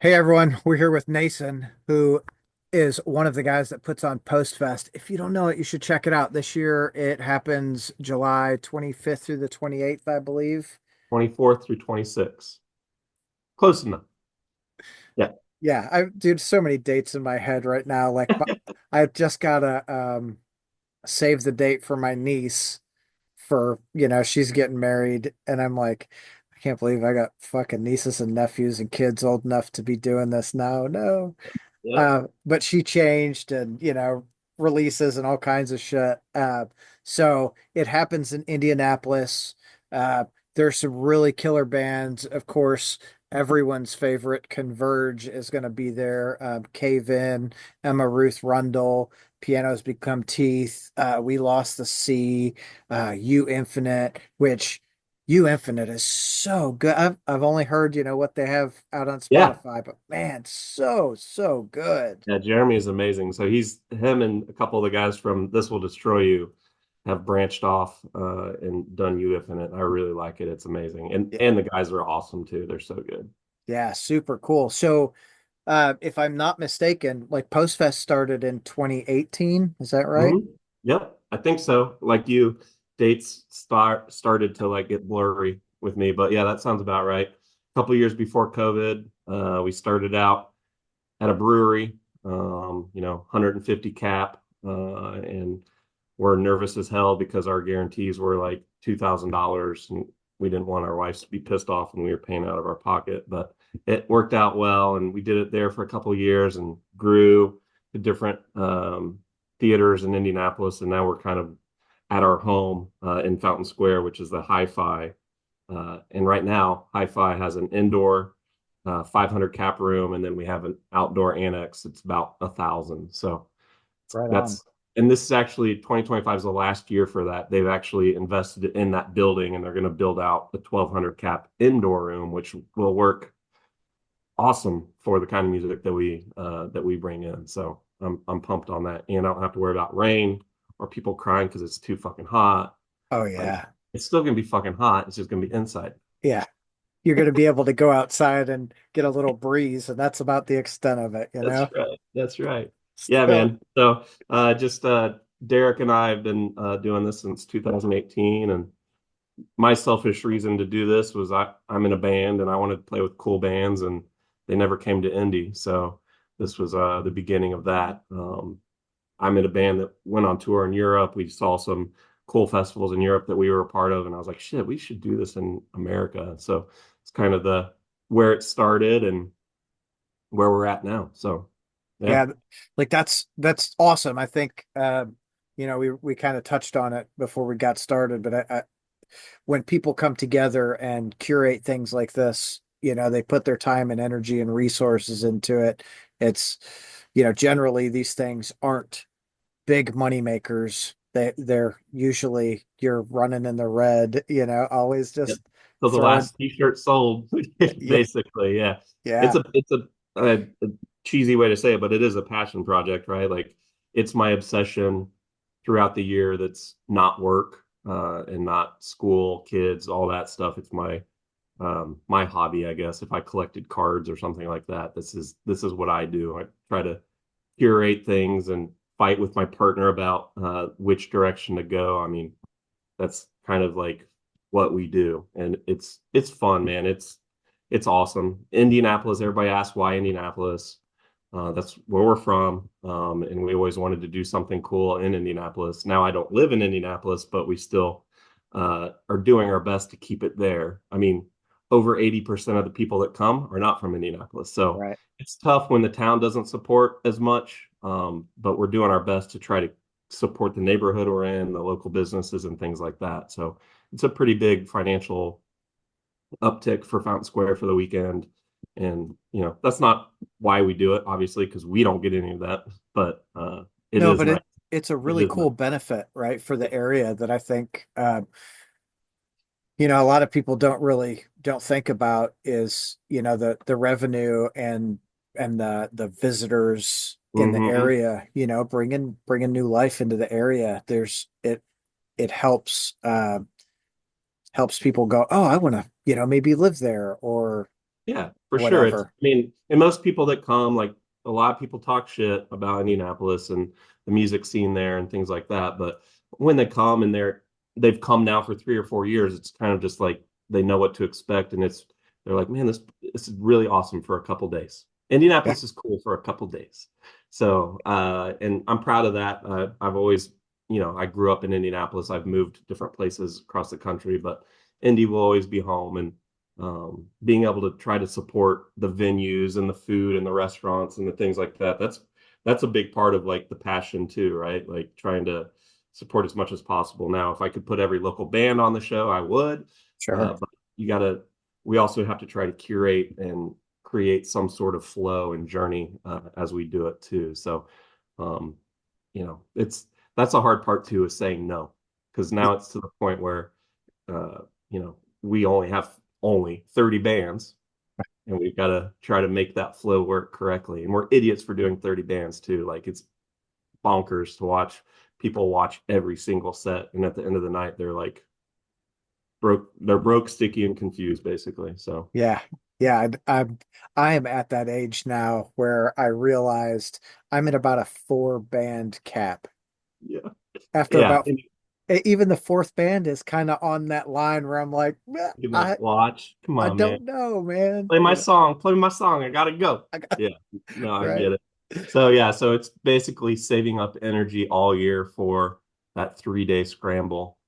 Hey everyone, we're here with Nason, who is one of the guys that puts on Post Fest. If you don't know it, you should check it out. This year it happens July 25th through the 28th, I believe. 24th through 26th. Close enough. Yeah. Yeah, I dude, so many dates in my head right now. I've just gotta save the date for my niece for, she's getting married, and I'm like, I can't believe I got fucking nieces and nephews and kids old enough to be doing this now. No. Yep. But she changed and, releases and all kinds of shit. So it happens in Indianapolis. Uh, there's some really killer bands. Of course, everyone's favorite Converge is going to be there. Cave In, Emma Ruth Rundle, Pianos Become Teeth. We Lost the Sea, You Infinite, which You Infinite is so good. I've only heard, what they have out on Yeah. Spotify, but man, so good. Yeah. Jeremy is amazing. So him and a couple of the guys from This Will Destroy You have branched off and done You Infinite. I really like it. It's amazing. And Yeah, and the guys are awesome too. They're so good. yeah, super cool. So, if I'm not mistaken, like Postfest started in 2018, is that right? hmm Yep. I think so. Like you, dates started to like get blurry with me, but yeah, that sounds about right. A couple years before COVID, we started out at a brewery, 150 cap, and we're nervous as hell because our guarantees were like $2,000, and we didn't want our wives to be pissed off when we were paying out of our pocket. But it worked out well, and we did it there for a couple of years and grew to different theaters in Indianapolis, and now we're kind of at our home in Fountain Square, which is the Hi-Fi. And right now, Hi-Fi has an indoor 500 cap room, and then we have an outdoor annex. It's about 1,000. So Right on. that's and this is actually 2025 is the last year for that. They've actually invested in that building, and they're going to build out the 1,200 cap indoor room, which will work awesome for the kind of music that we bring in. So I'm pumped on that, and I don't have to worry about rain or people crying because it's too fucking hot. Oh Like yeah. it's still gonna be fucking hot. It's just gonna be inside. Yeah. You're going to be able to go outside and get a little breeze, and that's about the extent of it, you That's know? right. That's right. Yeah, Still, man. So just Derek and I have been doing this since 2018, and my selfish reason to do this was I'm in a band and I wanted to play with cool bands, and they never came to Indy. So this was the beginning of that. I'm in a band that went on tour in Europe. We saw some cool festivals in Europe that we were a part of, and I was like, shit, we should do this in America. So it's kind of the where it started and where we're at now. So yeah. yeah, like that's awesome. I think we kind of touched on it before we got started, but when people come together and curate things like this, they put their time and energy and resources into it. It's, generally these things aren't big money makers. They're usually you're running in the red, always Yep. just So the throwing. last t-shirt sold, Yeah, basically, yeah. It's yeah, a cheesy way to say it, but it is a passion project, right? Like it's my obsession throughout the year that's not work and not school, kids, all that stuff. It's my hobby, I guess. If I collected cards or something like that, this is what I do. I try to curate things and fight with my partner about which direction to go. I mean, that's kind of like what we do, and it's fun, man. It's awesome. Indianapolis, everybody asks why Indianapolis. That's where we're from, and we always wanted to do something cool in Indianapolis. Now I don't live in Indianapolis, but we still are doing our best to keep it there. I mean, over 80% of the people that come are not from Indianapolis, so right. it's tough when the town doesn't support as much. But we're doing our best to try to support the neighborhood we're in, the local businesses, and things like that. So it's a pretty big financial uptick for Fountain Square for the weekend. And, that's not why we do it, obviously, because we don't get any of that, but it No, is but nice. it's a It really is nice. cool benefit, right, for the area that I think a lot of people don't think about is, the revenue and the visitors in the Mm-hmm. area, bringing new life into the area. It helps people go, oh, I want to, maybe live there, or Yeah, for sure. It's, whatever. I mean, and most people that come, like a lot of people talk shit about Indianapolis and the music scene there and things like that. But when they come and they've come now for 3 or 4 years, it's kind of just like they know what to expect. And they're like, man, this is really awesome for a couple days. Yeah, Indianapolis is cool for a couple days. So, and I'm proud of that. I've always, I grew up in Indianapolis. I've moved different places across the country, but Indy will always be home. And being able to try to support the venues and the food and the restaurants and the things like that. That's a big part of like the passion too, right? Like trying to support as much as possible. Now, if I could put every local band on the show, I would. sure. But you gotta. We also have to try to curate and create some sort of flow and journey as we do it too. So, um, it's that's a hard part too, is saying no, because now it's to the point where uh, we only have only 30 bands and we've got to try to make that flow work correctly. And we're idiots for doing 30 bands too. Like it's bonkers to watch people watch every single set. And at the end of the night, they're broke, sticky, and confused basically. So Yeah. Yeah, I am at that age now where I realized I'm at about a four band cap. yeah. After Yeah. about even the fourth band is kind of on that line where I'm like, "Meh, You're like, watch. Come I on, man. don't know, man. Play my song. Play my song. I gotta go. I got Yeah. No, I right. get it. So yeah, so it's basically saving up energy all year for that 3 day scramble.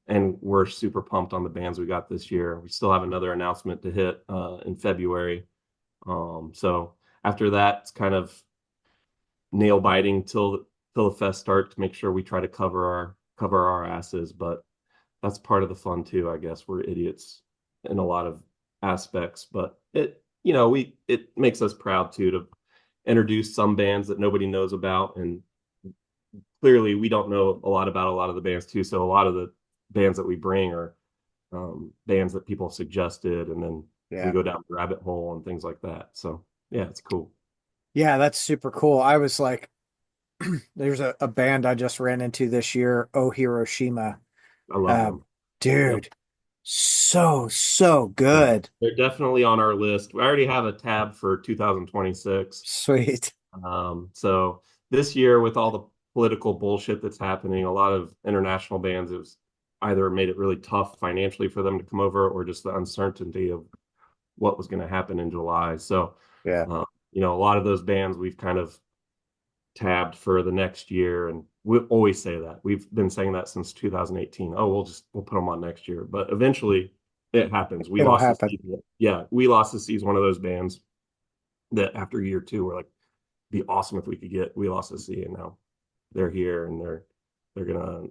And we're super pumped on the bands we got this year. We still have another announcement to hit in February. So after that, it's kind of nail biting till the fest starts to make sure we try to cover our asses. But that's part of the fun too, I guess. We're idiots in a lot of aspects, but it makes us proud too to introduce some bands that nobody knows about. And clearly we don't know a lot about a lot of the bands too. So a lot of the bands that we bring are bands that people suggested, and then we Yeah. go down the rabbit hole and things like that. So yeah, it's cool. Yeah, that's super cool. I was like, there's a band I just ran into this year, Oh Hiroshima. I love Uh, them. Yep. dude, so Yeah. good. They're definitely on our list. We already have a tab for 2026. Sweet. So this year, with all the political bullshit that's happening, a lot of international bands have either made it really tough financially for them to come over, or just the uncertainty of what was going to happen in July. So, Yeah. a lot of those bands we've kind of tabbed for the next year, and we always say that. We've been saying that since 2018. Oh, we'll put them on next year, but eventually it happens. We It'll lost the happen. season. Yeah, we lost the season. One of those bands that after year two, we're like, be awesome if we could get. We lost the sea, and now they're here, and they're gonna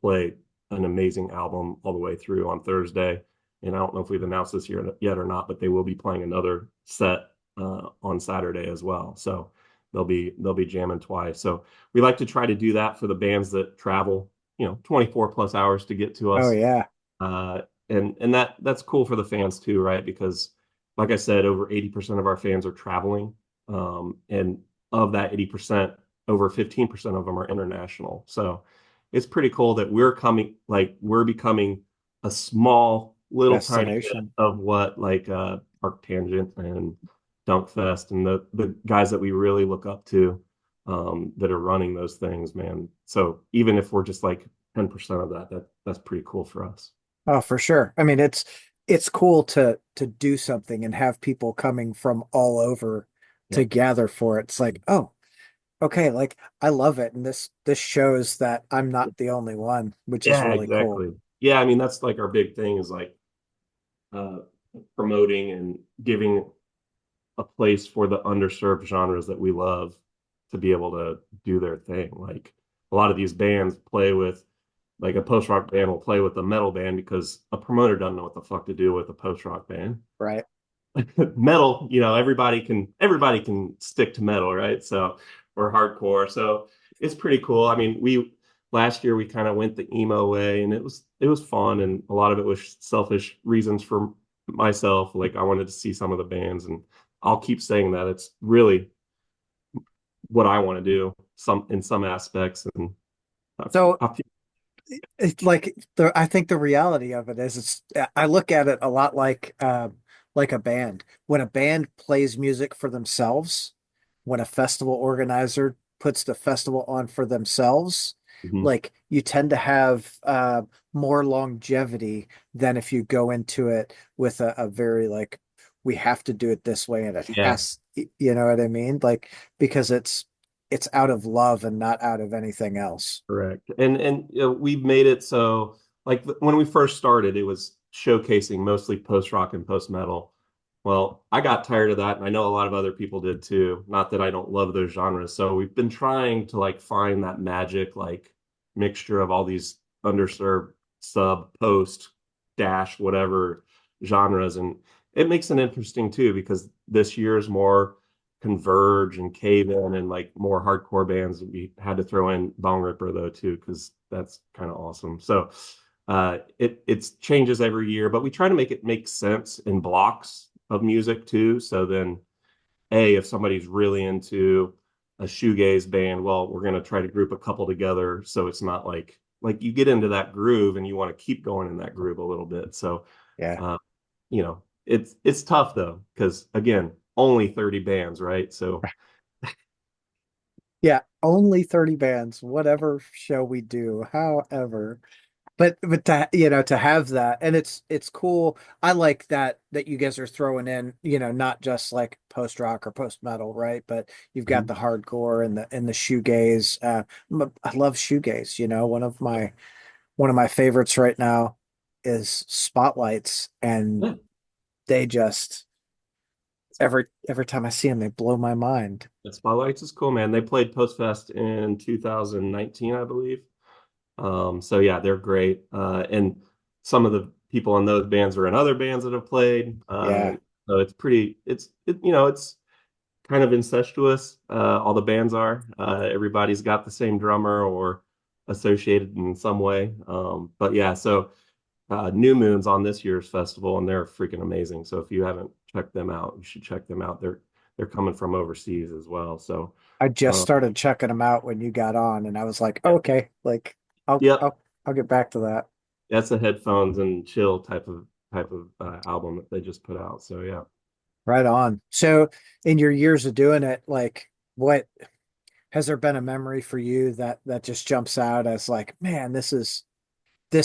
play an amazing album all the way through on Thursday. And I don't know if we've announced this year yet or not, but they will be playing another set on Saturday as well. So they'll be jamming twice. So we like to try to do that for the bands that travel, 24 plus hours to get to Oh us. yeah. Uh, and that's cool for the fans too, right? Because like I said, over 80% of our fans are traveling. And of that 80%, over 15% of them are international. So it's pretty cool that we're becoming a small little tiny bit Destination. of what like Arc Tangent and Dunk Fest and the guys that we really look up to that are running those things, man. So even if we're just like 10% of that's pretty cool for us. Oh, for sure. I mean, it's cool to do something and have people coming from all over to Yep. gather for it. It's like, oh, okay, like I love it. And this shows that I'm not the only one, which is Yeah, really cool. exactly. Yeah, I mean that's like our big thing is like uh promoting and giving a place for the underserved genres that we love to be able to do their thing. Like a lot of these bands play with, like a post rock band will play with a metal band because a promoter doesn't know what the fuck to do with a post rock band. Right. Metal, everybody can stick to metal, right? So we're hardcore. So it's pretty cool. I mean, we last year we kind of went the emo way, and it was fun, and a lot of it was selfish reasons for myself. Like I wanted to see some of the bands, and I'll keep saying that it's really what I want to do in some aspects. And I, So I feel, it's like I think the reality of it is I look at it a lot like a band. When a band plays music for themselves, when a festival organizer puts the festival on for themselves, Mhm. like you tend to have more longevity than if you go into it with a very like we have to do it this way and it Yeah, has, you know what I mean? Like because it's out of love and not out of anything else. correct. And we've made it so like when we first started, it was showcasing mostly post rock and post metal. Well, I got tired of that, and I know a lot of other people did too. Not that I don't love those genres. So we've been trying to like find that magic like mixture of all these underserved sub post dash whatever genres, and it makes it interesting too because this year's more Converge and Cave In and like more hardcore bands. We had to throw in Bone Ripper though too because that's kind of awesome. So it changes every year, but we try to make it make sense in blocks of music too. So then, if somebody's really into a shoegaze band, well, we're gonna try to group a couple together so it's not like you get into that groove and you want to keep going in that groove a little bit. So Yeah. uh, it's tough though because again, only 30 bands, right? So Yeah, only 30 bands, whatever show we do, however. But to to have that and it's cool. I like that you guys are throwing in, not just like post rock or post metal, right? But you've got mhm. the hardcore and the shoegaze. I love shoegaze, one of my favorites right now is Spotlights and Yeah, they just every time I see them they blow my mind. Spotlights is cool, man. They played Post Fest in 2019, I believe. So yeah, they're great. And some of the people in those bands are in other bands that have played. Yeah. So it's it's kind of incestuous. All the bands are. Everybody's got the same drummer or associated in some way. But yeah, so New Moon's on this year's festival, and they're freaking amazing. So if you haven't checked them out, you should check them out. They're coming from overseas as well. So I just uh, started checking them out when you got on and I was like, yeah, oh, okay, like I'll yep, I'll get back to that. that's a headphones and chill type of album that they just put out. So yeah. Right on. So, in your years of doing it, like, what has there been a memory for you that just jumps out as like, man, this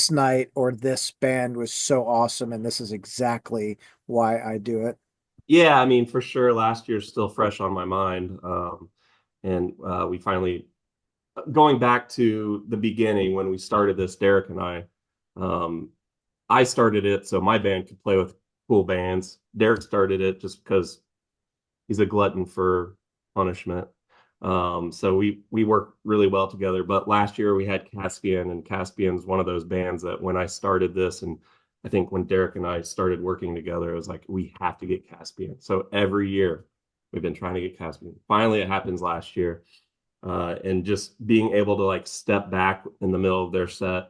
night or this band was so awesome, and this is exactly why I do it. Yeah, I mean, for sure, last year's still fresh on my mind. And we finally, going back to the beginning when we started this, Derek and um, I started it so my band could play with cool bands. Derek started it just because he's a glutton for punishment. So we work really well together. But last year we had Caspian, and Caspian's one of those bands that when I started this, and I think when Derek and I started working together, it was like we have to get Caspian. So every year we've been trying to get Caspian. Finally, it happens last year, and just being able to like step back in the middle of their set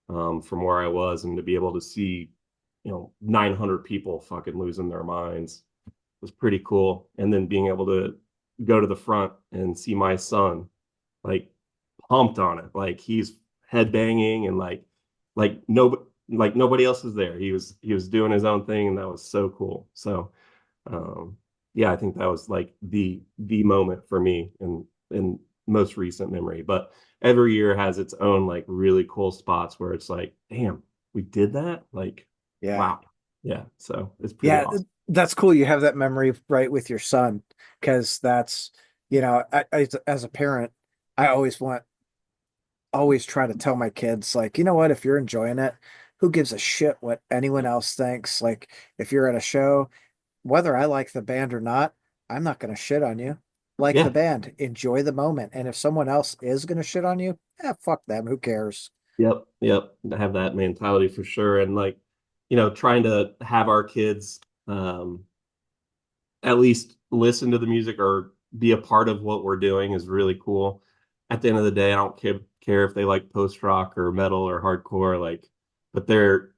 from where I was, and to be able to see 900 people fucking losing their minds was pretty cool. And then being able to go to the front and see my son like pumped on it, like he's headbanging and like nobody else is there. He was doing his own thing, and that was so cool. So um, yeah, I think that was like the moment for me in most recent memory. But every year has its own like really cool spots where it's like, damn, we did that. Like, Yeah. wow, yeah. So it's pretty Yeah, awesome. that's cool. You have that memory right with your son because that's, as a parent, I always try to tell my kids, like, you know what, if you're enjoying it, who gives a shit what anyone else thinks? Like, if you're at a show, whether I like the band or not, I'm not going to shit on you. Like the Yeah. band, enjoy the moment. And if someone else is going to shit on you, fuck them. Who cares? Yep, yep. I have that mentality for sure. And like, trying to have our kids at least listen to the music or be a part of what we're doing is really cool. At the end of the day, I don't care if they like post rock or metal or hardcore, like, but they're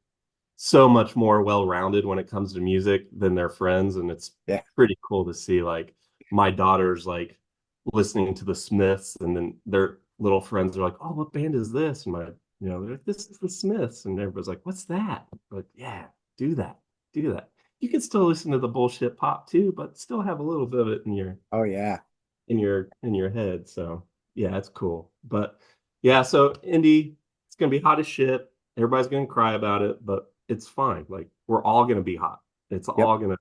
so much more well-rounded when it comes to music than their friends. And it's Yeah. pretty cool to see like my daughters like listening to the Smiths, and then their little friends are like, oh, what band is this? And they're like, this is the Smiths. And everybody's like, what's that? I'm like, yeah, do that. Do that. you can still listen to the bullshit pop too, but still have a little bit of it in your Oh yeah. head. So yeah, it's cool. But yeah, so indie, it's gonna be hot as shit. Everybody's gonna cry about it, but it's fine. Like we're all gonna be hot. It's Yep. all gonna,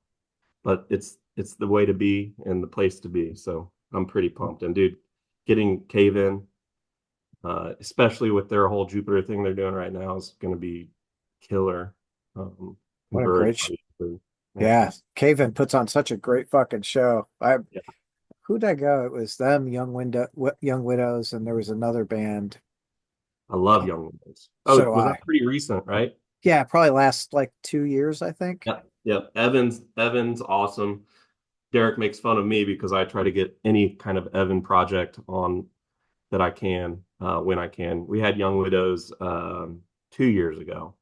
but it's the way to be and the place to be. So I'm pretty pumped. And dude, getting Cave In, especially with their whole Jupiter thing they're doing right now, is gonna be killer. Um, What a Converge, great obviously. Yeah. yeah. Cave-In puts on such a great fucking show. Yeah. Who'd I go? It was them, Young Widows, and there was another band. I love Oh, Young Widows. so Oh, do was that I. pretty recent, right? Yeah, probably last like 2 years, I think. Yep. Yep. Evan's awesome. Derek makes fun of me because I try to get any kind of Evan project on that I can when I can. We had Young Widows 2 years ago.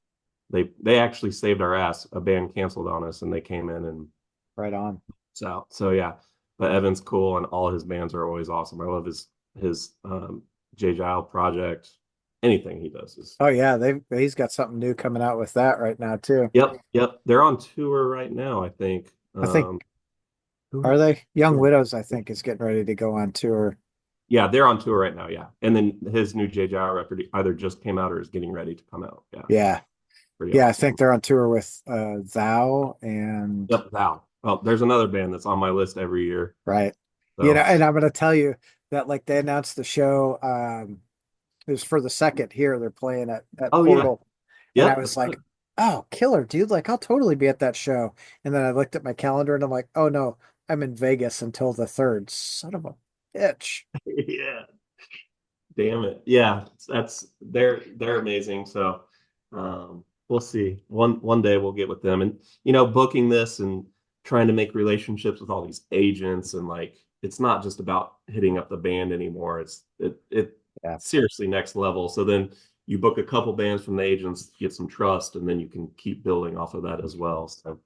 They actually saved our ass. A band canceled on us, and they came in and Right on. it's out. So yeah, but Evan's cool, and all his bands are always awesome. I love his J Gile project. Anything he does is. Oh yeah, he's got something new coming out with that right now too. Yep. They're on tour right now, I think. I think Who? are they? Young Widows, I think, is getting ready to go on tour. Yeah, they're on tour right now. Yeah, and then his new JJ record either just came out or is getting ready to come out. Yeah, Yeah. pretty Yeah, I think awesome. they're on tour with Thou and Yep, Val. Well, there's another band that's on my list every year. right. So, And I'm gonna tell you that like they announced the show it was for the second here. They're playing at oh yeah, Portal. And I yep. was like, oh, killer, dude. Like, I'll totally be at that show. And then I looked at my calendar and I'm like, oh no, I'm in Vegas until the third. Son of a bitch. Yeah, damn it. Yeah, that's they're amazing. So, we'll see. One day we'll get with them, and booking this and trying to make relationships with all these agents, and like it's not just about hitting up the band anymore. It Yeah. seriously next level. So then you book a couple bands from the agents, get some trust, and then you can keep building off of that as well. So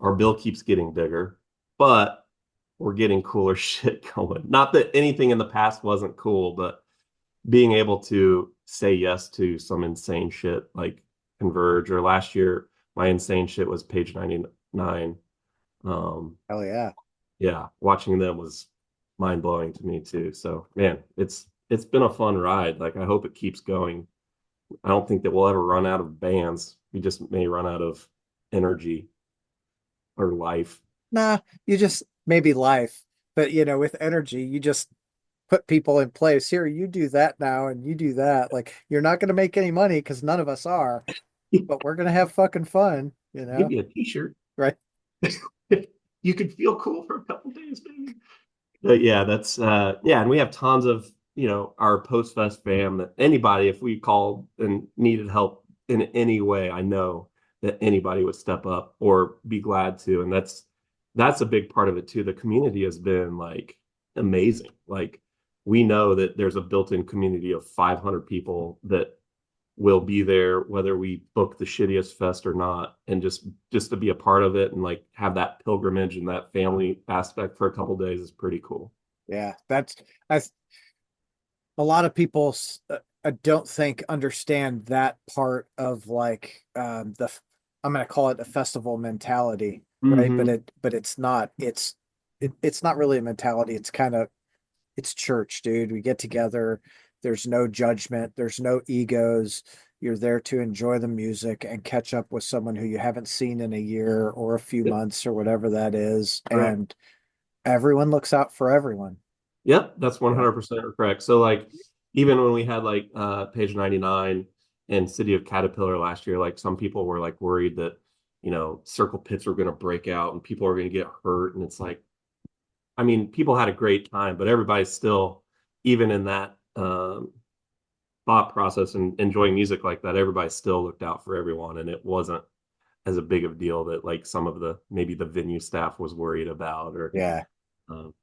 our bill keeps getting bigger, but we're getting cooler shit going. Not that anything in the past wasn't cool, but being able to say yes to some insane shit like Converge, or last year my insane shit was Page 99. Um, Hell yeah. yeah, watching them was mind blowing to me too. So man, it's been a fun ride. Like I hope it keeps going. I don't think that we'll ever run out of bands. We just may run out of energy or life. Nah, you just maybe life. But with energy, you just put people in place. Here, you do that now and you do that. Like you're not gonna make any money because none of us are, but we're gonna have fucking fun, Give you a t-shirt. right? You could feel cool for a couple days, maybe. But yeah, that's yeah, and we have tons of our post fest fam that anybody, if we called and needed help in any way, I know that anybody would step up or be glad to, and that's a big part of it too. The community has been like amazing. Like we know that there's a built-in community of 500 people that will be there whether we book the shittiest fest or not, and just to be a part of it and like have that pilgrimage and that family aspect for a couple days is pretty cool. Yeah, I a lot of people I don't think understand that part of like I'm going to call it a festival mentality, right? Mm-hmm. But it's not. It's not really a mentality. It's church, dude. We get together. There's no judgment. There's no egos. You're there to enjoy the music and catch up with someone who you haven't seen in a year or a few Yep, months or whatever that is. correct. And everyone looks out for everyone. Yep, that's Yeah. 100% correct. So like even when we had like Page 99 and City of Caterpillar last year, like some people were like worried that circle pits were going to break out and people are going to get hurt, and it's like I mean, people had a great time, but everybody's still, even in that thought process and enjoying music like that, everybody still looked out for everyone, and it wasn't as a big of a deal that like some of the maybe the venue staff was worried about, or Yeah.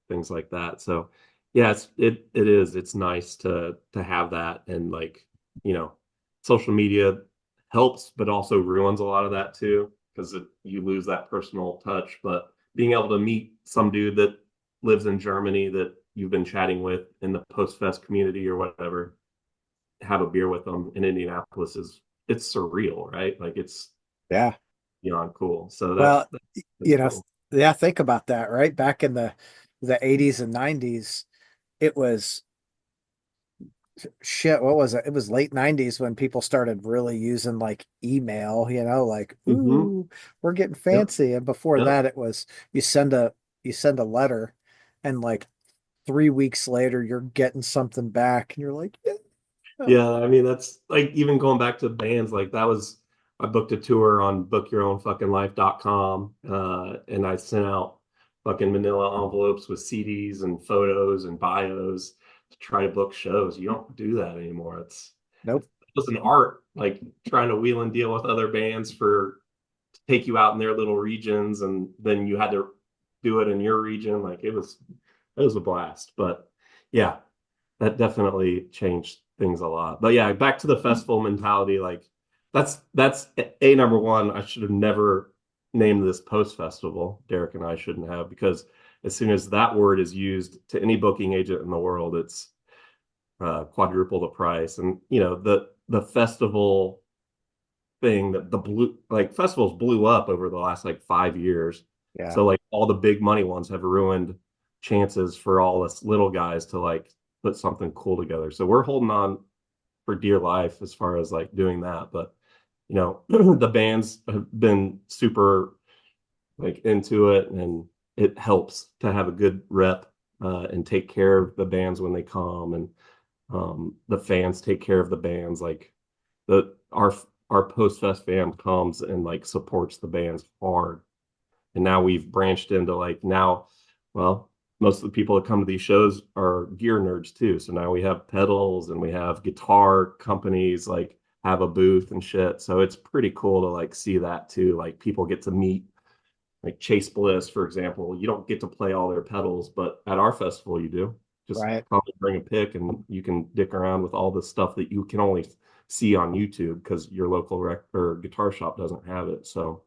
things like that. So yeah, it's nice to have that, and like you know, social media helps, but also ruins a lot of that too because you lose that personal touch. But being able to meet some dude that lives in Germany that you've been chatting with in the post fest community or whatever, have a beer with them in Indianapolis is it's surreal, right? Like it's Yeah. beyond cool. So Well, that's you know, cool. yeah, think about that, right? Back in the 80s and 90s, it was shit, what was it? It was late 90s when people started really using like email, like, Hmm. ooh, we're getting Yep. fancy. And before Yep. that, it was you send a you send a letter and like 3 weeks later you're getting something back and you're like, yeah. Yeah, I mean that's like even going back to bands, like that was I booked a tour on bookyourownfuckinglife.com, and I sent out fucking manila envelopes with CDs and photos and bios to try to book shows. You don't do that anymore. Nope. It was an art, like trying to wheel and deal with other bands for to take you out in their little regions, and then you had to do it in your region. Like it was a blast. But yeah, that definitely changed things a lot. But yeah, back to the festival mentality, like that's a number one. I should have never named this post festival. Derek and I shouldn't have, because as soon as that word is used to any booking agent in the world, it's quadruple the price. And the festival thing that the blue like festivals blew up over the last like 5 years. Yeah. So like all the big money ones have ruined chances for all us little guys to like put something cool together. So we're holding on for dear life as far as like doing that. But the bands have been super like into it, and it helps to have a good rep, and take care of the bands when they come, and the fans take care of the bands. Like the our post fest fam comes and like supports the bands hard. And now we've branched into like now, well, most of the people that come to these shows are gear nerds too. So now we have pedals and we have guitar companies like have a booth and shit. So it's pretty cool to like see that too. Like people get to meet like Chase Bliss, for example. You don't get to play all their pedals, but at our festival you do. Just Right. probably bring a pick and you can dick around with all the stuff that you can only see on YouTube because your local rec or guitar shop doesn't have it. So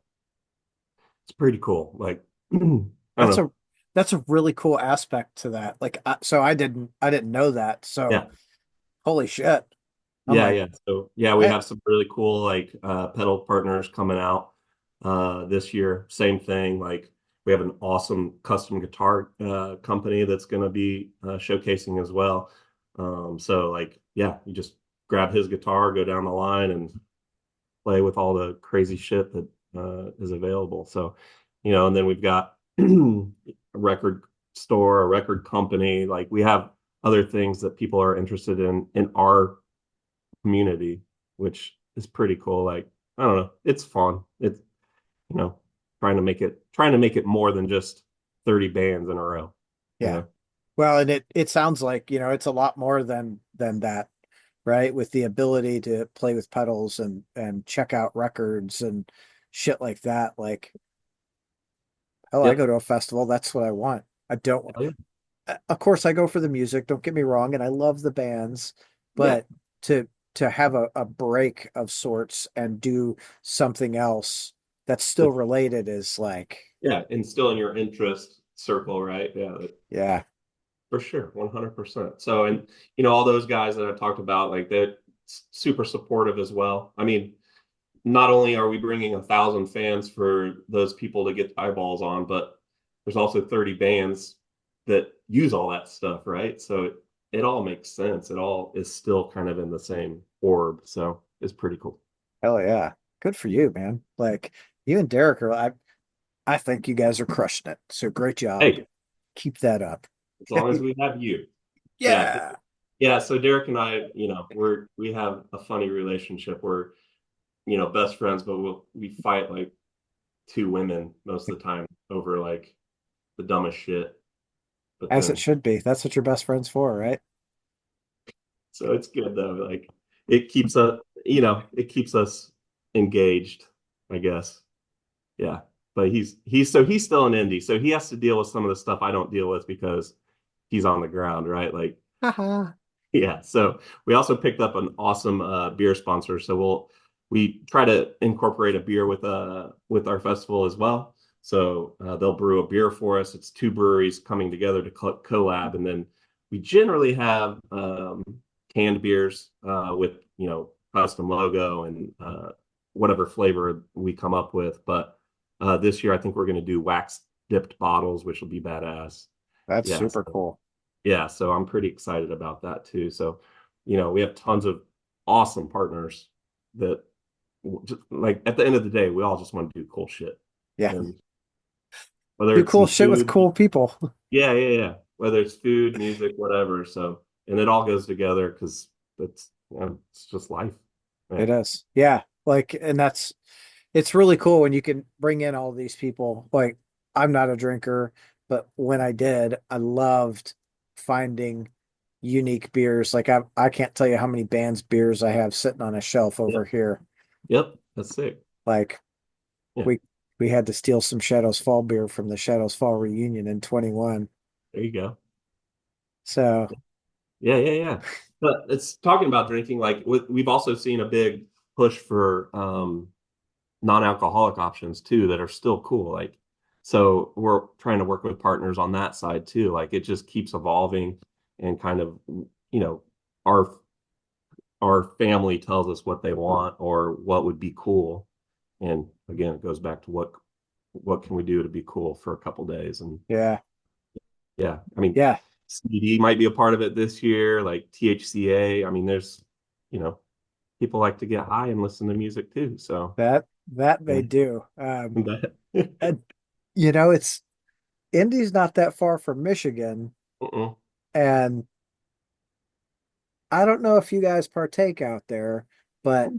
it's pretty cool. Like I don't That's know. a that's a really cool aspect to that. Like, so I didn't know that. So Yeah. holy shit. I'm Yeah, like, yeah. So yeah, we I have some really cool like pedal partners coming out this year. Same thing. Like we have an awesome custom guitar company that's going to be showcasing as well. So like yeah, you just grab his guitar, go down the line, and play with all the crazy shit that is available. So and then we've got a record store, a record company. Like we have other things that people are interested in our community, which is pretty cool. Like, I don't know, it's fun. It's you know, trying to make it more than just 30 bands in a row, you yeah. know. Well, and it sounds like, it's a lot more than that, right? With the ability to play with pedals and check out records and shit like that. Like, hell, I go Yep. to a festival, that's what I want. I don't Oh, yeah. Of course I go for the music, don't get me wrong, and I love the bands, Yeah. but to have a break of sorts and do something else that's still That's, related is like, yeah. And still in your interest circle, right? Yeah. yeah. For sure. 100%. So, and all those guys that I talked about, like they're super supportive as well. I mean, not only are we bringing 1,000 fans for those people to get eyeballs on, but there's also 30 bands that use all that stuff, right? So it all makes sense. It all is still kind of in the same orb. So it's pretty cool. Hell yeah. Good for you, man. Like, you and Derek are, I think you guys are crushing it. So great job. Hey, Keep that up. as long as we have you. Yeah. Yeah. Yeah. So Derek and I, we have a funny relationship. We're, best friends, but we fight like two women most of the time over like the dumbest shit. But As it then should be. That's what your best friend's for, right? So it's good though. Like it keeps us engaged, I guess. Yeah. But he's still an indie. So he has to deal with some of the stuff I don't deal with because he's on the ground, right? Like, Haha. yeah. So we also picked up an awesome beer sponsor. So we try to incorporate a beer with our festival as well. So they'll brew a beer for us. It's two breweries coming together to collab, and then we generally have canned beers with custom logo and whatever flavor we come up with. But this year, I think we're going to do wax dipped bottles, which will be badass. That's Yeah, super so, cool. yeah, so I'm pretty excited about that too. So, we have tons of awesome partners that like at the end of the day, we all just want to do cool shit. Yeah. And whether Do it's cool some shit with food, cool people. yeah, yeah, yeah. Whether it's food, music, whatever. So, and it all goes together because it's just life. Yeah. It is. Yeah. Like, and it's really cool when you can bring in all these people. Like, I'm not a drinker, but when I did, I loved finding unique beers. Like, I can't tell you how many bands beers I have sitting on a shelf over Yep. here. Yep. That's sick. Like, Yeah. we we had to steal some Shadows Fall beer from the Shadows Fall reunion in 21. There you go. So, Yeah, yeah, yeah. But it's talking about drinking, like we've also seen a big push for non-alcoholic options too that are still cool. Like, so we're trying to work with partners on that side too. Like it just keeps evolving and kind of, you know, our our family tells us what they want or what would be cool. And again, it goes back to what can we do to be cool for a couple days. And yeah. yeah, I mean, Yeah. CBD might be a part of it this year, like THCA. I mean, there's, you know, people like to get high and listen to music too. So That they yeah, do. that, And it's Indy's not that far from Michigan, uh-uh. and I don't know if you guys partake out there, but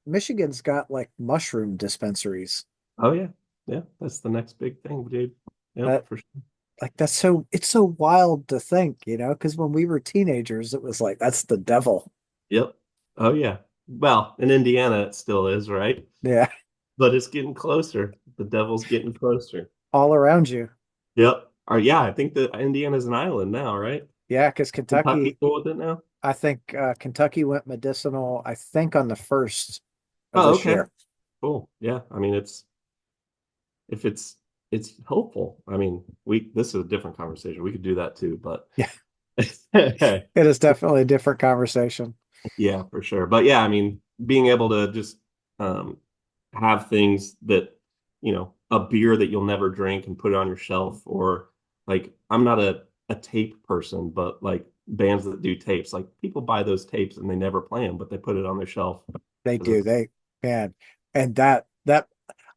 Michigan's got like mushroom dispensaries. Oh yeah, yeah, that's the next big thing, dude. Yep, That for sure. like that's so it's so wild to think, because when we were teenagers, it was like that's the devil. Yep. Oh yeah. Well, in Indiana, it still is, right? Yeah, But it's getting closer. The devil's getting closer. all around you. Yep. Or yeah, I think that Indiana's an island now, right? Yeah, because Kentucky Kentucky, cool with it now? I think Kentucky went medicinal, I think on the first of Oh, this okay. year. Cool. Yeah. I mean, if it's helpful. I mean, we this is a different conversation. We could do that too, but Yeah, it is definitely a different conversation. yeah, for sure. But yeah, I mean, being able to just um have things that, a beer that you'll never drink and put it on your shelf, or like I'm not a tape person, but like bands that do tapes, like people buy those tapes and they never play them, but they put it on their shelf They because do. it's Man, and that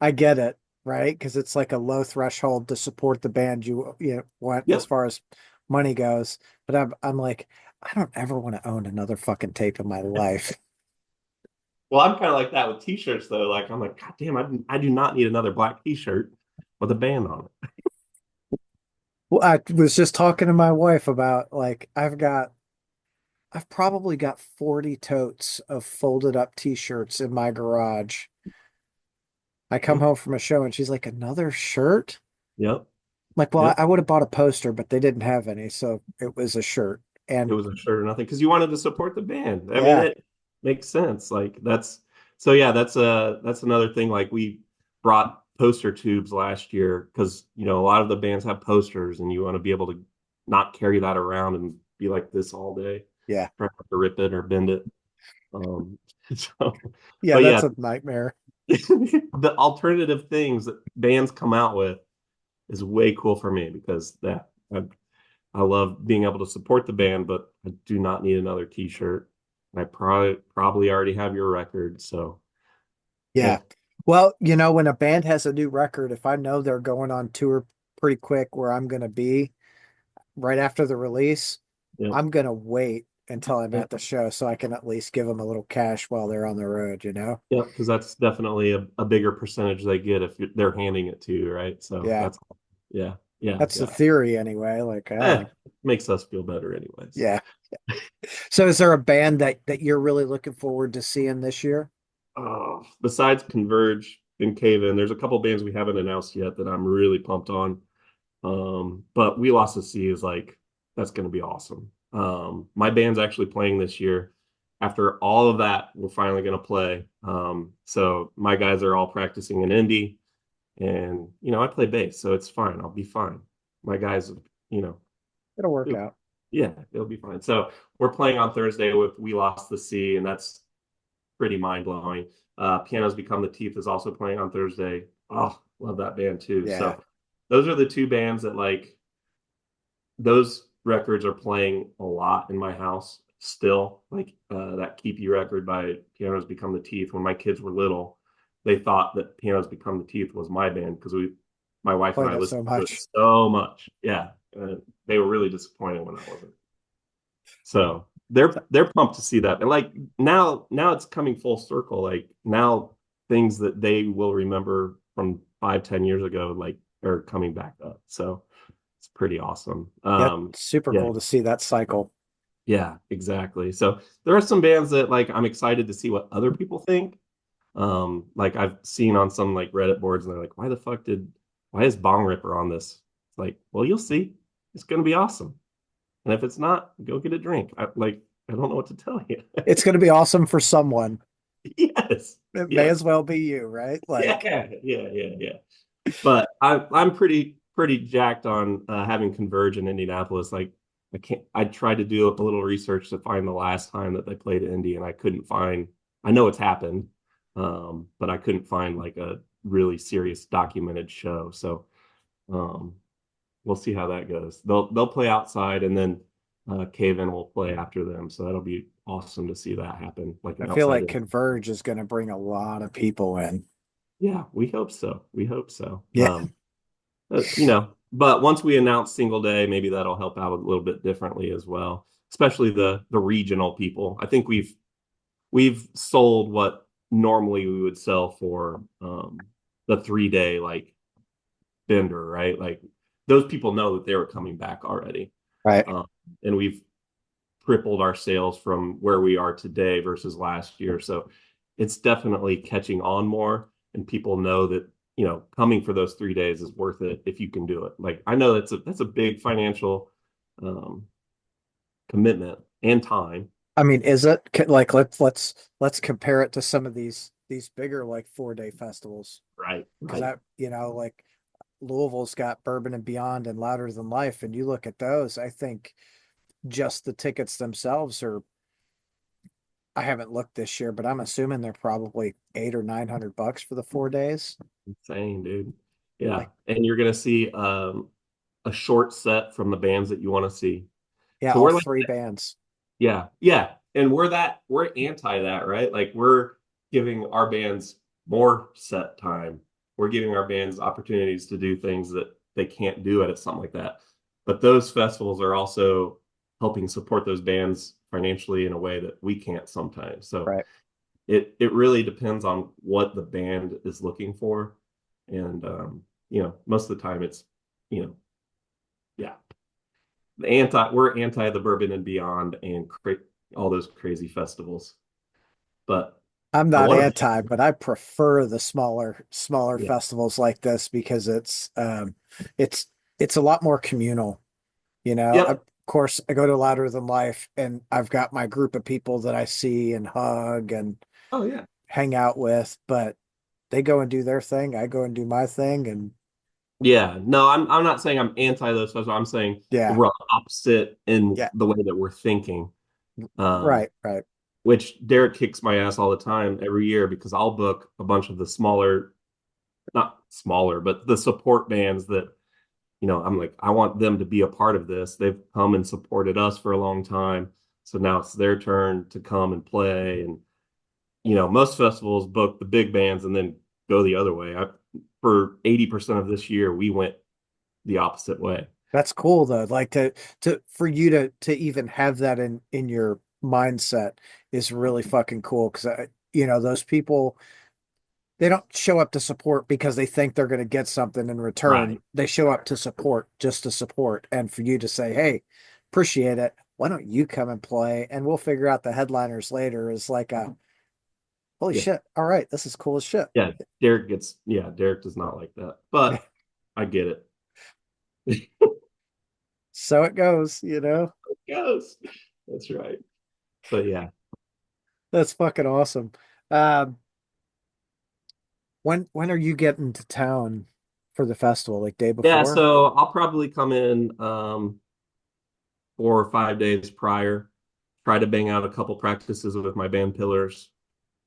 I get it, right? Because it's like a low threshold to support the band you want as yep. far as money goes. But I'm like, I don't ever want to own another fucking tape in my life. Well, I'm kind of like that with t-shirts though. Like I'm like, God damn, I do not need another black t-shirt with a band on it. Well, I was just talking to my wife about like I've probably got 40 totes of folded up t-shirts in my garage. I come Yeah. home from a show and she's like, another shirt? Yep. Like, well, Yep. I would have bought a poster, but they didn't have any, so it was a shirt. It And was a shirt or nothing because you wanted to support the band. I mean, yeah, it makes sense. Like that's so yeah, that's another thing. Like we brought poster tubes last year because a lot of the bands have posters and you want to be able to not carry that around and be like this all day, yeah, trying not to rip it or bend it. Um, so, yeah, but that's yeah, a nightmare. the alternative things that bands come out with is way cool for me because I love being able to support the band, but I do not need another T-shirt. I probably already have your record, so Yeah. yeah, Well, when a band has a new record, if I know they're going on tour pretty quick where I'm going to be right after the release, yeah, I'm going to wait until I'm yeah, at the show so I can at least give them a little cash while they're on the road. yeah, because that's definitely a bigger percentage they get if they're handing it to you, right? So Yeah. that's yeah, yeah, That's the yeah. theory anyway. Like, Makes us feel better anyways. yeah. So is there a band that you're really looking forward to seeing this year? Besides Converge and Cave In, there's a couple bands we haven't announced yet that I'm really pumped on. But We Lost the Sea is like that's going to be awesome. My band's actually playing this year. After all of that, we're finally going to play. So my guys are all practicing in Indy, and I play bass, so it's fine. I'll be fine. My guys, you know, It'll work it'll- out. yeah, it'll be fine. So we're playing on Thursday with We Lost the Sea, and that's pretty mind blowing. Pianos Become the Teeth is also playing on Thursday. Oh, love that band too. Yeah. So those are the two bands that like those records are playing a lot in my house still. Like that Keep You record by Pianos Become the Teeth. When my kids were little, they thought that Pianos Become the Teeth was my band because my wife and Played I it listened so to it much. so much. Yeah, they were really disappointed when I wasn't. So they're pumped to see that, and like now it's coming full circle. Like now things that they will remember from 5, 10 years ago, like are coming back up. So it's pretty awesome. Yeah, super Yeah, cool to see that cycle. yeah, exactly. So there are some bands that like I'm excited to see what other people think. Like I've seen on some like Reddit boards, and they're like, why is Bong Ripper on this? It's like, well, you'll see. It's gonna be awesome. And if it's not, go get a drink. I don't know what to tell you. It's going to be awesome for someone. Yes. It may Yes. as well be you, right? Yeah. Like, Yeah. But I'm pretty jacked on having Converge in Indianapolis. Like I tried to do a little research to find the last time that they played at Indy, and I couldn't find. I know it's happened, but I couldn't find like a really serious documented show. So um, we'll see how that goes. They'll play outside, and then Cave In will play after them. So that'll be awesome to see that happen, like I an feel outside. like Converge is going to bring a lot of people in. Yeah, we hope so. We hope so. Yeah. But once we announce single day, maybe that'll help out a little bit differently as well, especially the regional people. I think we've sold what normally we would sell for the 3 day like bender, right? Like those people know that they were coming back already. Right. Um, and we've tripled our sales from where we are today versus last year. So it's definitely catching on more, and people know that coming for those 3 days is worth it if you can do it. Like I know that's a big financial um, commitment and time. I mean, is it like let's compare it to some of these bigger like 4 day festivals Right, because right. like Louisville's got Bourbon and Beyond and Louder Than Life, and you look at those, I think just the tickets themselves are, I haven't looked this year, but I'm assuming they're probably 800 or 900 bucks for the 4 days. Insane, dude. Yeah, Like, and you're gonna see a short set from the bands that you want to see. yeah, So all we're like, three bands. yeah, and we're anti that, right? Like we're giving our bands more set time. We're giving our bands opportunities to do things that they can't do at something like that. But those festivals are also helping support those bands financially in a way that we can't sometimes. So Right. it really depends on what the band is looking for, and most of the time it's you know yeah, we're anti the Bourbon and Beyond and all those crazy festivals. But I'm I not want to, anti, but I prefer the smaller yeah, festivals like this because it's it's a lot more communal. Of yep, course, I go to Louder Than Life and I've got my group of people that I see and hug and oh yeah, hang out with, but they go and do their thing. I go and do my thing. And yeah. No, I'm not saying I'm anti those festivals. I'm saying yeah, we're opposite in yeah, the way that we're thinking. Um, right. which Derek kicks my ass all the time every year because I'll book a bunch of the smaller, not smaller, but the support bands that I'm like, I want them to be a part of this. They've come and supported us for a long time. So now it's their turn to come and play. And, most festivals book the big bands and then go the other way. For 80% of this year, we went the opposite way. That's cool though. Like to for you to even have that in your mindset is really fucking cool because those people, they don't show up to support because they think they're going to get something in return. Right. They show up to support just to support. And for you to say, hey, appreciate it. Why don't you come and play? And we'll figure out the headliners later is like a holy Yeah. shit. All right, this is cool as shit. Yeah. Derek does not like that, but I get it. It So it goes. goes. That's right. But yeah. That's fucking awesome. Um, when are you getting to town for the festival? Like day Yeah. before? So I'll probably come in 4 or 5 days prior, try to bang out a couple practices with my band pillars.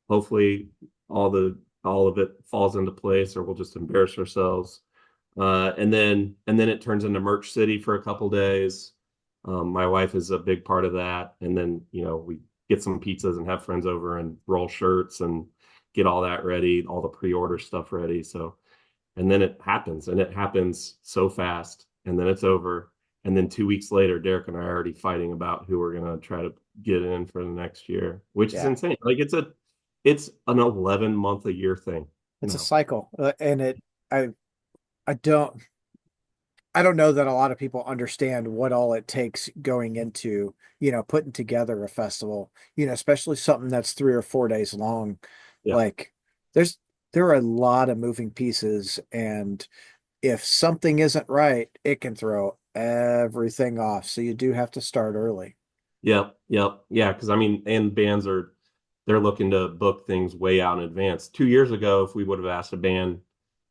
Hopefully all of it falls into place, or we'll just embarrass ourselves. And then it turns into Merch City for a couple days. My wife is a big part of that, and then we get some pizzas and have friends over and roll shirts and get all that ready, all the pre-order stuff ready. So, and then it happens, and it happens so fast, and then it's over. And then 2 weeks later, Derek and I are already fighting about who we're gonna try to get in for the next year, which is Yeah. insane. Like it's an 11 month a year thing It's a now. cycle. And I, I don't, I don't know that a lot of people understand what all it takes going into, putting together a festival, especially something that's 3 or 4 days long. Yeah. Like there's, there are a lot of moving pieces, and if something isn't right, it can throw everything off. So you do have to start early. Yep, yep, yeah. Because I mean, and bands they're looking to book things way out in advance. 2 years ago, if we would have asked a band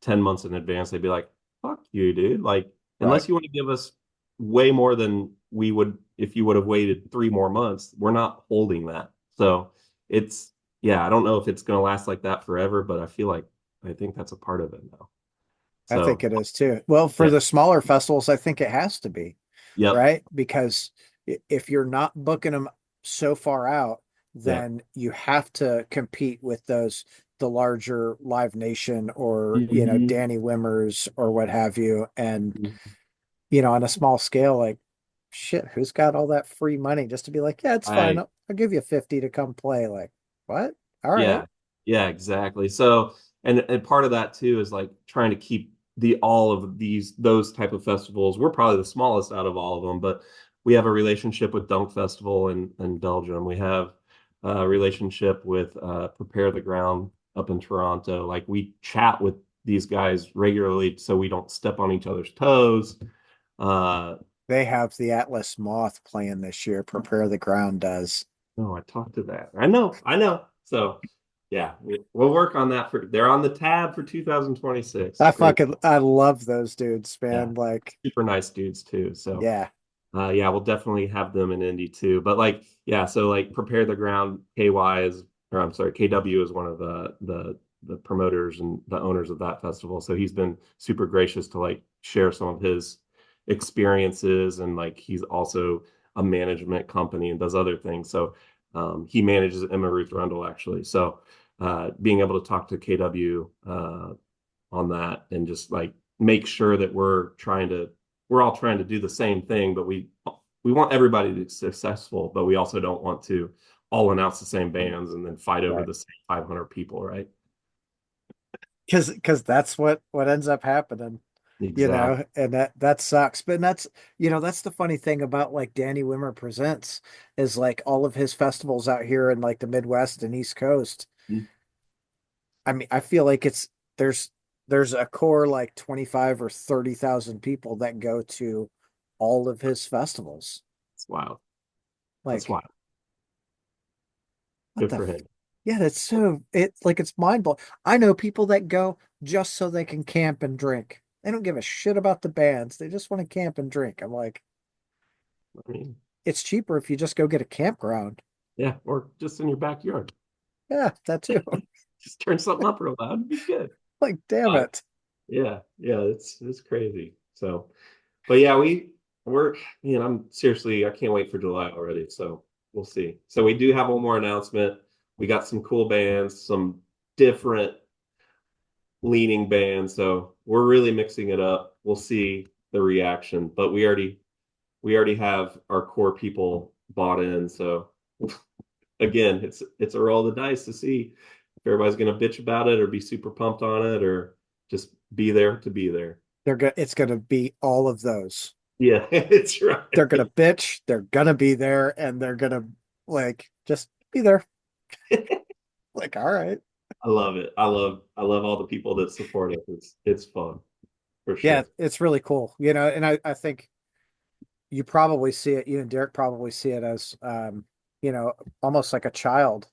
10 months in advance, they'd be like, "Fuck you, dude! Like, Right. unless you want to give us way more than we would if you would have waited 3 more months, we're not holding that." So it's yeah, I don't know if it's going to last like that forever, but I think that's a part of it now. I think So it is too. Well, for yeah, the smaller festivals, I think it has to be, yep, right? Because if you're not booking them so far out, yeah. then you have to compete with the larger Live Nation or, Hmm. Danny Wimmers or what have you. And, on a small scale, like, shit, who's got all that free money just to be like, yeah, it's fine. I I'll give you 50 to come play. Like, what? All right. Yeah, yeah, exactly. So, and part of that too is like trying to keep the all of those type of festivals. We're probably the smallest out of all of them, but we have a relationship with Dunk Festival in Belgium. We have a relationship with Prepare the Ground up in Toronto. Like we chat with these guys regularly so we don't step on each other's toes. Uh, They have the Atlas Moth playing this year. Prepare the Ground does. no, I talked to that. I know, I know. So yeah, we'll work on that they're on the tab for 2026. Great. I love those dudes, Yeah. man. Like, Super nice dudes too. So yeah, yeah, we'll definitely have them in Indy too. But like, yeah, so like Prepare the Ground, KY is or I'm sorry, KW is one of the promoters and the owners of that festival. So he's been super gracious to like share some of his experiences, and like he's also a management company and does other things. So he manages Emma Ruth Rundle actually. So being able to talk to KW on that and just like make sure that we're all trying to do the same thing, but we want everybody to be successful, but we also don't want to all announce the same bands and then fight over right. the same 500 people, right? Because that's what ends up happening, Exactly. and that sucks. But that's the funny thing about like Danny Wimmer Presents is like all of his festivals out here in like the Midwest and East Coast. I mean, I feel like there's there's a core like 25 or 30,000 people that go to all of his festivals. It's wild. That's Like, wild. what Good the for him. yeah, that's so it's mind blowing. I know people that go just so they can camp and drink. They don't give a shit about the bands. They just want to camp and drink. I'm like, I mean, it's cheaper if you just go get a campground. yeah, or just in your backyard. Yeah, that too. Just turn something up real loud and be good. Like, damn Uh, it. yeah, yeah, it's crazy. So but yeah, we're I'm seriously I can't wait for July already. So we'll see. So we do have one more announcement. We got some cool bands, some different leaning bands. So we're really mixing it up. We'll see the reaction. But we already have our core people bought in. So again, it's a roll of the dice to see if everybody's gonna bitch about it or be super pumped on it or just be there to be there. It's gonna be all of those. Yeah, it's They're gonna right. bitch, they're gonna be there, and they're gonna like just be there. Like, all right. I love it. I love all the people that support it. It's fun for Yeah, sure. it's really cool. And I think you probably see it, you and Derek probably see it as you know, almost like a child,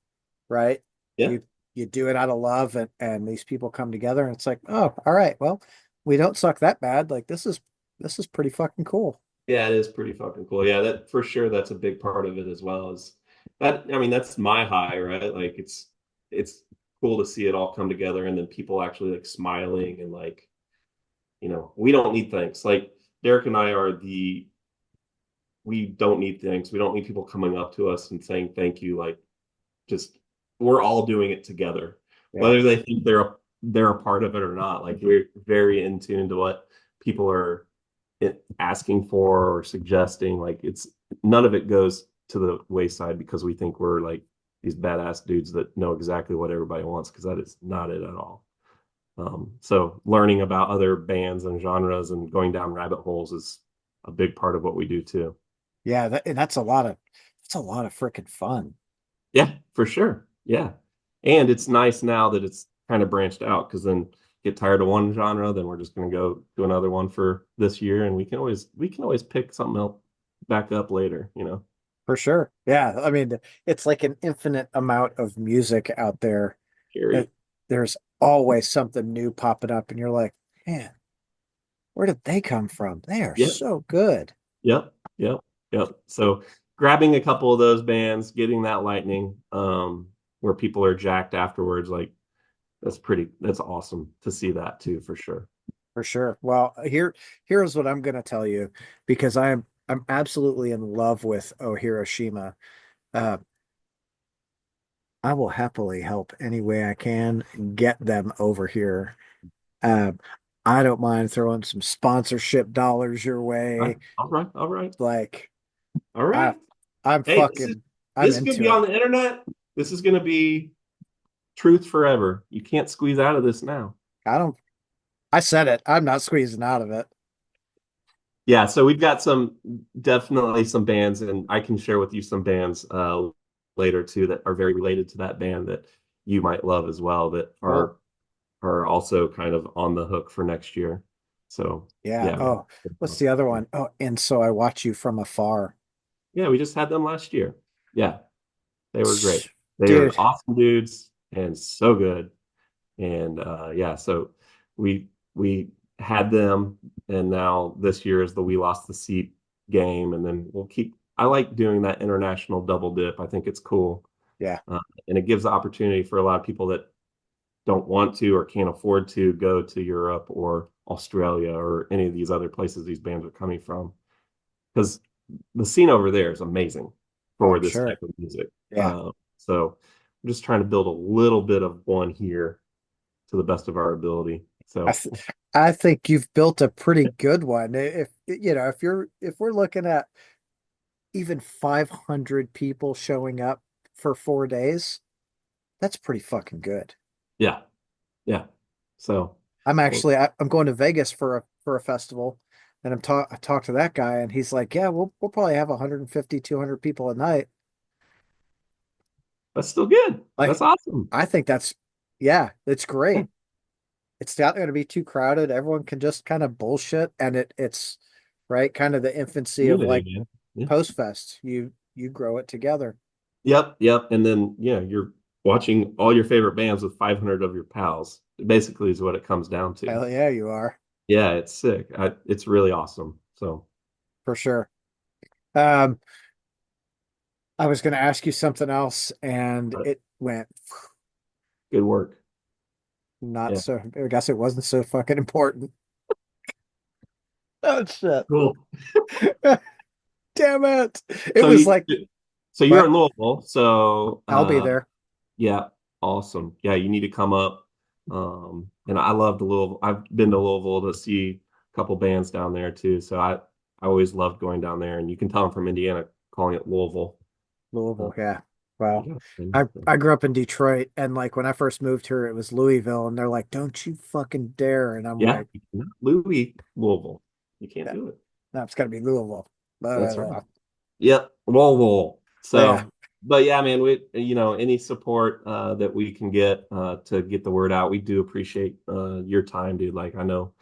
right? Yeah. You do it out of love, and these people come together and it's like, oh, all right, well, we don't suck that bad. Like this is pretty fucking cool. Yeah, it is pretty fucking cool. Yeah, that for sure that's a big part of it as well as that I mean that's my high, right? Like it's cool to see it all come together, and then people actually like smiling and like, we don't need thanks. Like Derek and I are the we don't need thanks. We don't need people coming up to us and saying thank you. Like, just we're all doing it together, Yeah, whether they think they're a part of it or not. Like we're very in tune to what people are asking for or suggesting. Like it's none of it goes to the wayside because we think we're like these badass dudes that know exactly what everybody wants, because that is not it at all. So learning about other bands and genres and going down rabbit holes is a big part of what we do too. yeah, and that's a lot of freaking fun. Yeah, for sure. Yeah. And it's nice now that it's kind of branched out, because then get tired of one genre, then we're just going to go do another one for this year, and we can always pick something else back up later. For sure. Yeah, I mean, it's like an infinite amount of music out there. That Gary. there's always something new popping up, and you're like, man, where did they come from? They are Yep. so good. Yep. Yep. Yep. So grabbing a couple of those bands, getting that lightning, where people are jacked afterwards, like that's awesome to see that too, for sure. For sure. Well, here's what I'm gonna tell you, because I'm absolutely in love with Oh Hiroshima. Uh, I will happily help any way I can get them over here. Um, I don't mind throwing some sponsorship dollars your All right. way. All right. All right. Like All I right. I'm Hey, this is fucking I'm this is gonna into be it. on the internet. This is gonna be truth forever. You can't squeeze out of this now. I don't I said it. I'm not squeezing out of it. Yeah, so we've got definitely some bands, and I can share with you some bands later too that are very related to that band that you might love as well, that Cool. are also kind of on the hook for next year. So Yeah. yeah, man. Oh, what's the other one? Oh, and so I watch you from afar. Yeah, we just had them last year. Yeah, they were great. They are Dude, awesome dudes and so good. And yeah, so we had them, and now this year is the We Lost the Seat game, and then we'll keep. I like doing that international double dip. I think it's cool, yeah, uh, and it gives the opportunity for a lot of people that don't want to or can't afford to go to Europe or Australia or any of these other places these bands are coming from, because the scene over there is amazing oh, for I'm this sure. type of music. Yeah. So I'm just trying to build a little bit of one here to the best of our ability. I So th I think you've built a pretty good one. If if we're looking at even 500 people showing up for 4 days, that's pretty fucking good. yeah, yeah. So well, I'm going to Vegas for a festival, and I talked to that guy, and he's like, "Yeah, we'll probably have 150, 200 people a night." that's still good. That's Like, awesome. I think yeah, it's Yeah, great. It's not going to be too crowded. Everyone can just kind of bullshit, and it's right, kind of the infancy of community, like man. Yeah. Post Fest. You grow it together. Yep, yep. And then yeah, you're watching all your favorite bands with 500 of your pals. Basically, is what it comes down to. Hell yeah, you are Yeah, it's sick. It's really awesome. So for sure. Um, I was going to ask you something else, and but it went good work. not Yeah, so. I guess it wasn't so fucking important. Oh shit! cool. Damn it! It So was you, like, so you're but in Louisville. So I'll be there. yeah, awesome. Yeah, you need to come up. And I love the Louisville. I've been to Louisville to see a couple bands down there too. So I always loved going down there, and you can tell I'm from Indiana, calling it Louisville. Uh, Louisville, yeah. Well, yeah, I grew up in Detroit, and like when I first moved here, it was Louisville, and they're like, "Don't you fucking dare!" And I'm yeah, like, Louis, Louisville. You can't "Yeah, do it. no, it's got to be Louisville." Blah, blah, That's right. blah. Yep, Louisville. Yeah, So, but yeah, man, any support that we can get to get the word out, we do appreciate your time, dude. Like I know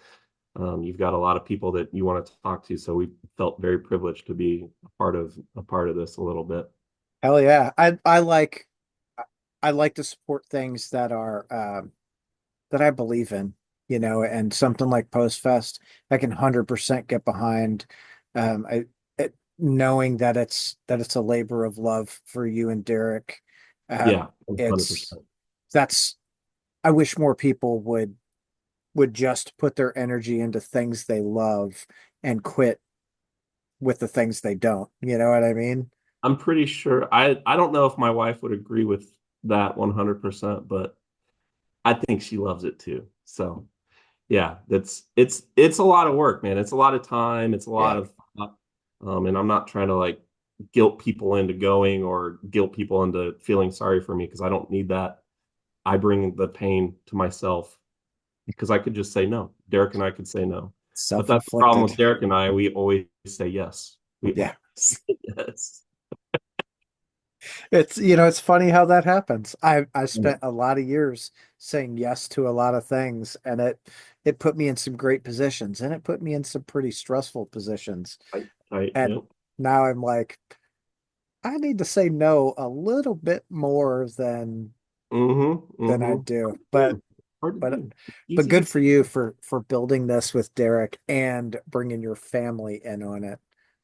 you've got a lot of people that you want to talk to, so we felt very privileged to be a part of this a little bit. hell yeah. I like to support things that are that I believe in, and something like Post Fest, I can 100% get behind. Knowing that it's a labor of love for you and Derek. Um, Yeah, 100 it's percent. that's I wish more people would just put their energy into things they love and quit with the things they don't. You know what I mean? I'm pretty sure I don't know if my wife would agree with that 100%, but I think she loves it too. So yeah, it's a lot of work, man. It's a lot of time. It's a lot Yeah. of and I'm not trying to like guilt people into going or guilt people into feeling sorry for me because I don't need that. I bring the pain to myself because I could just say no. Derek and I could say no. But that's the problem with Self-inflicted. Derek and I. We always say yes. We Yeah. always say yes. It's funny how that happens. I spent a lot of years saying yes to a lot of things, and it put me in some great positions, and it put me in some pretty stressful positions. Yeah. And now I'm like, I need to say no a little bit more Mm-hmm. than I Mm-hmm. do. Hard to But do. but Easy to good for you for building this with Derek and bringing your family in on it.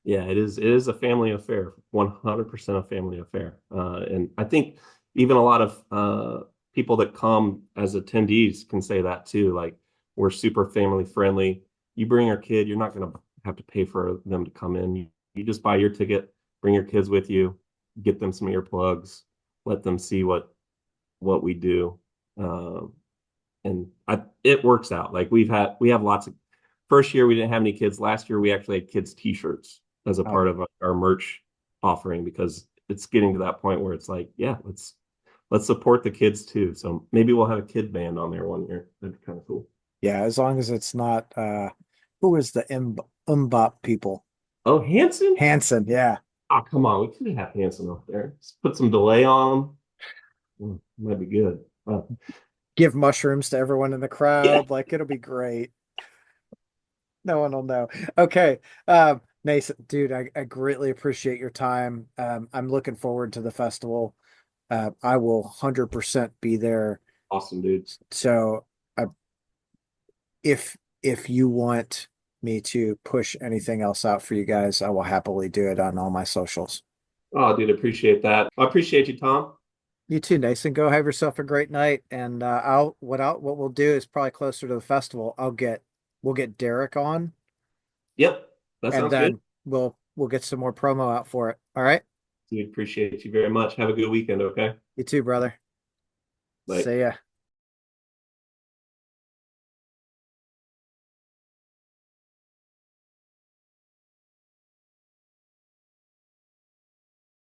Yeah, it is a family affair, 100% a family affair. And I think even a lot of people that come as attendees can say that too. Like we're super family friendly. You bring your kid, you're not going to have to pay for them to come in. You just buy your ticket, bring your kids with you, get them some earplugs, let them see what we do. Um, and it works out. Like we have lots of first year we didn't have any kids. Last year we actually had kids t-shirts as a Oh, part of our merch offering because it's getting to that point where it's like, yeah, let's support the kids too. So maybe we'll have a kid band on there one year. That'd be kind of cool. yeah, as long as it's not who is the Mbop people? Oh, Hanson? Hanson, yeah. Oh, come on. We could have Hanson up there. Just put some delay on them. Might be good. Give mushrooms to everyone in the Yeah. crowd. Like it'll be great. No one will know. Okay. Nason, dude, I greatly appreciate your time. I'm looking forward to the festival. I will 100% be there. Awesome, dude. So I, if you want me to push anything else out for you guys, I will happily do it on all my socials. Oh, dude, appreciate that. I appreciate you, Tom. You too, Nason. Go have yourself a great night. And what we'll do is probably closer to the festival. We'll get Derek on, Yep. That and sounds good. then we'll get some more promo out for it. All right. Dude, appreciate you very much. Have a good weekend, okay? You too, brother. Bye. See ya.